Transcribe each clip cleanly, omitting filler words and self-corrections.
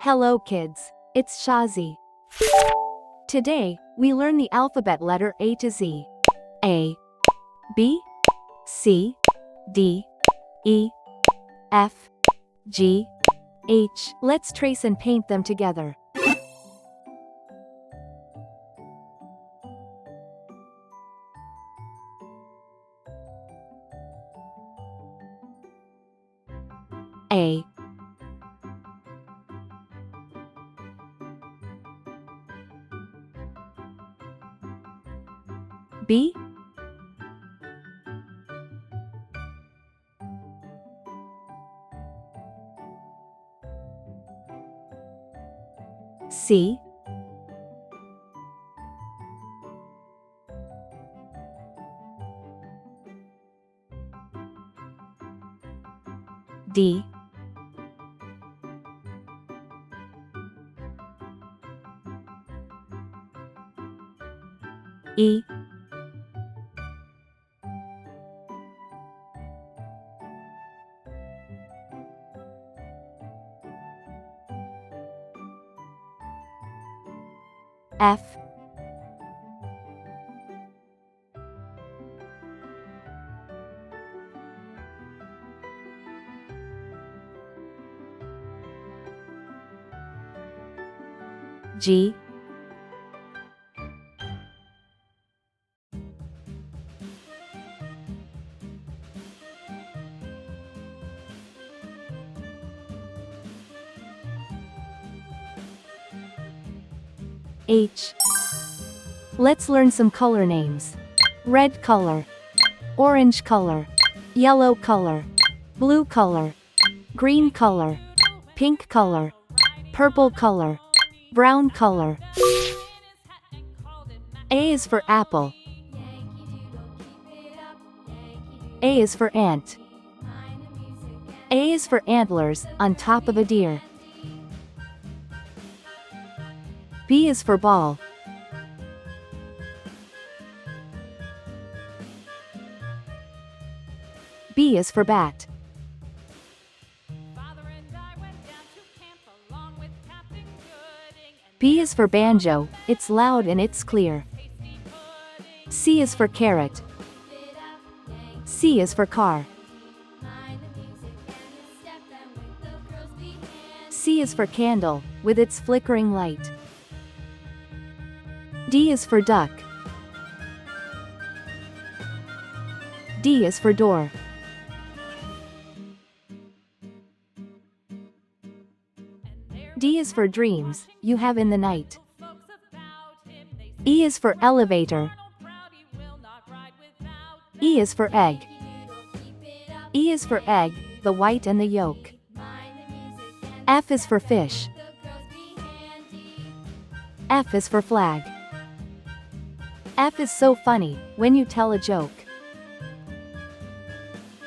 Hello kids, it's Shazi. Today, we learn the alphabet letter A to Z. A, B, C, D, E, F, G, H. Let's trace and paint them together. A, B, C, D, E, F, G, H. Let's learn some color names. Red color, orange color, yellow color, blue color, green color, pink color, purple color, brown color. A is for apple. A is for ant. A is for antlers on top of a deer. B is for ball. B is for bat. B is for banjo, it's loud and it's clear. C is for carrot. C is for car. C is for candle, with its flickering light. D is for duck. D is for door. D is for dreams, you have in the night. E is for elevator. E is for egg. E is for egg, the white and the yolk. F is for fish. F is for flag. F is so funny, when you tell a joke.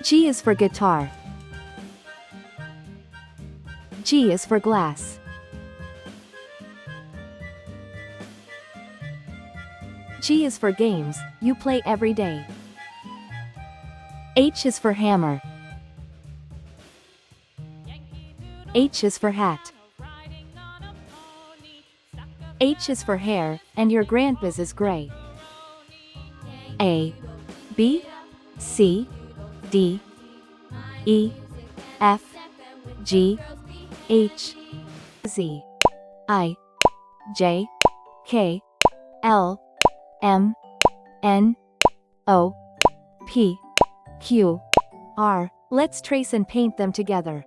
G is for guitar. G is for glass. G is for games, you play every day. H is for hammer. H is for hat. H is for hair, and your grandpa's is gray. A, B, C, D, E, F, G, H, Z, I, J, K, L, M, N, O, P, Q, R. Let's trace and paint them together.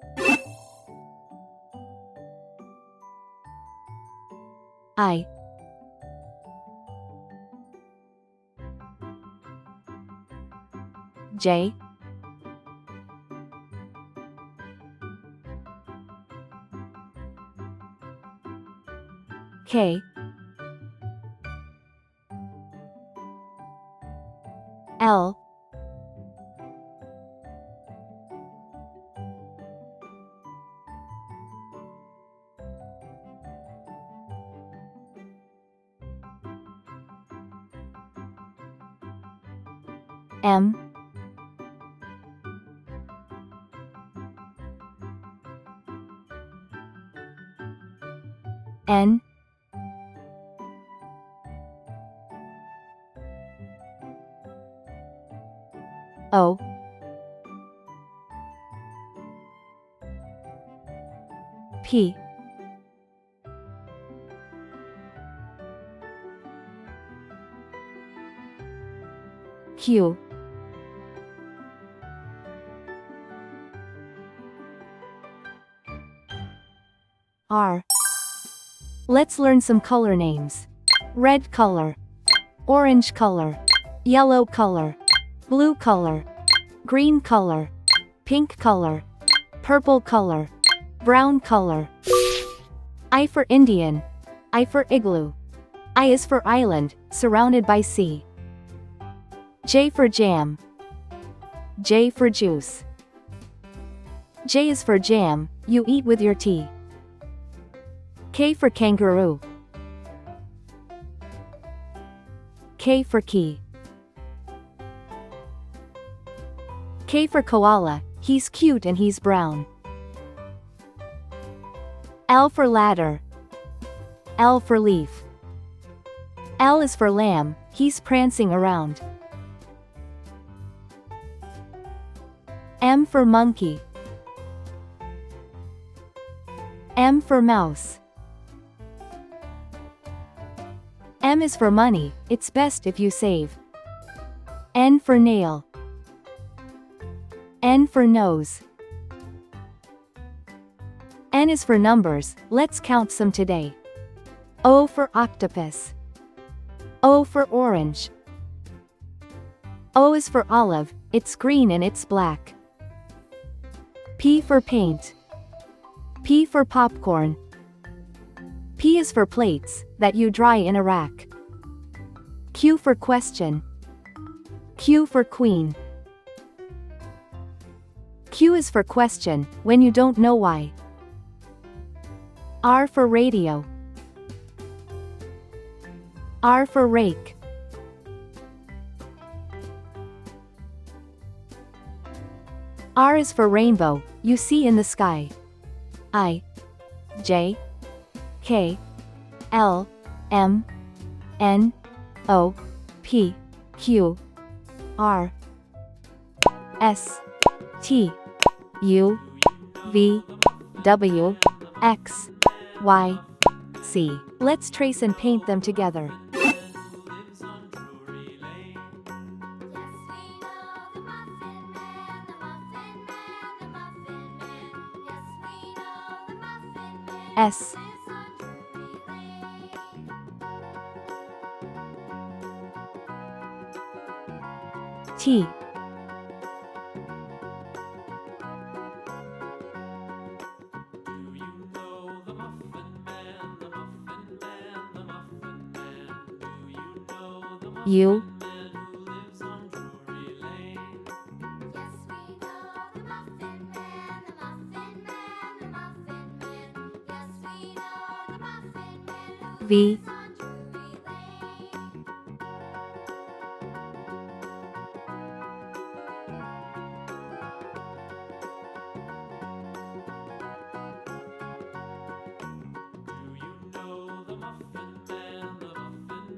I, J, K, L, M, N O P Q R. Let's learn some color names. Red color, orange color, yellow color, blue color, green color, pink color, purple color, brown color. I for Indian. I for igloo. I is for island, surrounded by sea. J for jam. J for juice. J is for jam, you eat with your tea. K for kangaroo. K for key. K for koala, he's cute and he's brown. L for ladder. L for leaf. L is for lamb, he's prancing around. M for monkey. M for mouse. M is for money, it's best if you save. N for nail. N for nose. N is for numbers, let's count some today. O for octopus. O for orange. O is for olive, it's green and it's black. P for paint. P for popcorn. P is for plates, that you dry in a rack. Q for question. Q for queen. Q is for question, when you don't know why. R for radio. R for rake. R is for rainbow, you see in the sky. I, J, K, L, M, N, O, P, Q, R, S, T, U, V, W, X, Y, Z. Let's trace and paint them together. S, T, U, V,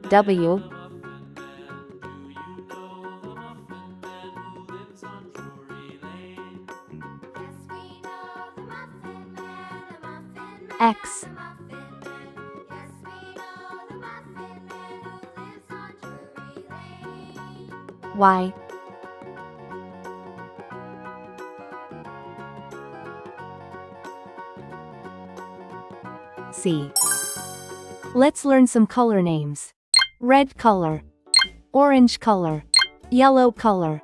W, X, Y, Z. Let's learn some color names. Red color, orange color, yellow color,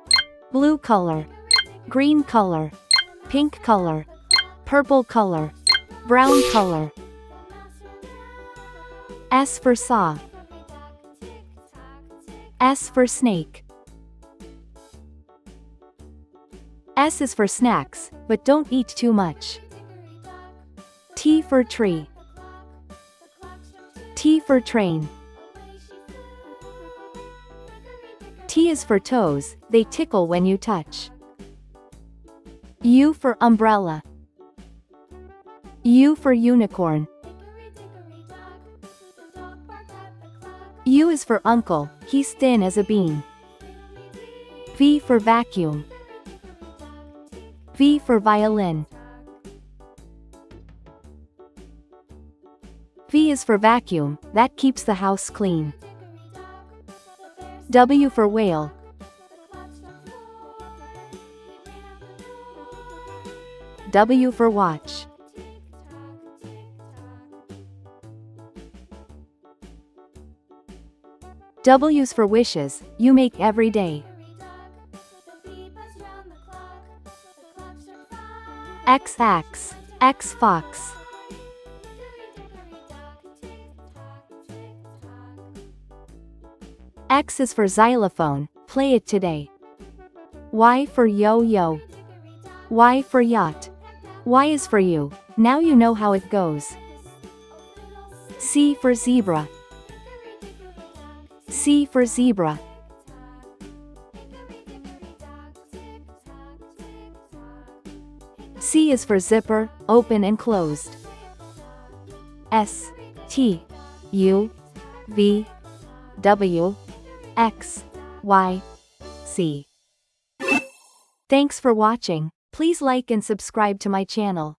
blue color, green color, pink color, purple color, brown color. S for saw. S for snake. S is for snacks, but don't eat too much. T for tree. T for train. T is for toes, they tickle when you touch. U for umbrella. U for unicorn. U is for uncle, he's thin as a bean. V for vacuum. V for violin. V is for vacuum, that keeps the house clean. W for whale. W for watch. W's for wishes, you make every day. X axe, X fox. X is for xylophone, play it today. Y for yo-yo. Y for yacht. Y is for you, now you know how it goes. C for zebra. C for zebra. C is for zipper, open and closed. S, T, U, V, W, X, Y, Z. Thanks for watching. Please like and subscribe to my channel.